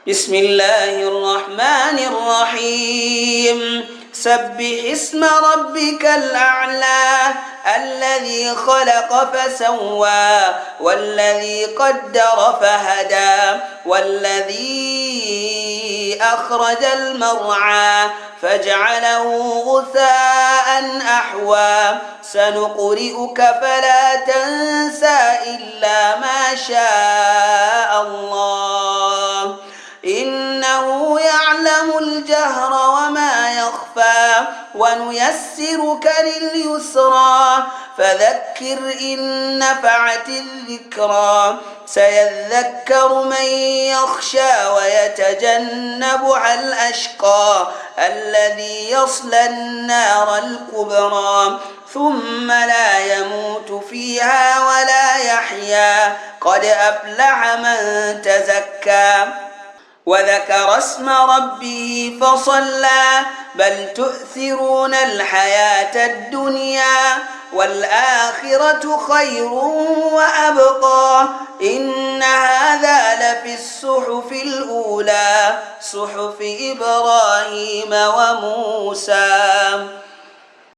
بسم الله الرحمن الرحيم سبح اسم ربك الأعلى الذي خلق فسوى والذي قدر فهدى والذي أخرج المرعى فجعله غثاء أحوى سنقرئك فلا تنسى إلا ما شاء الله إنه يعلم الجهر وما يخفى ونيسرك لليسرى فذكر إن نفعت الذكرى سيذكر من يخشى ويتجنبها الأشقى الذي يصلى النار الكبرى ثم لا يموت فيها ولا يحيا قد أفلح من تزكى وذكر اسم ربه فصلى بل تؤثرون الحياة الدنيا والآخرة خير وأبقى إن هذا لفي الصحف الأولى صحف إبراهيم وموسى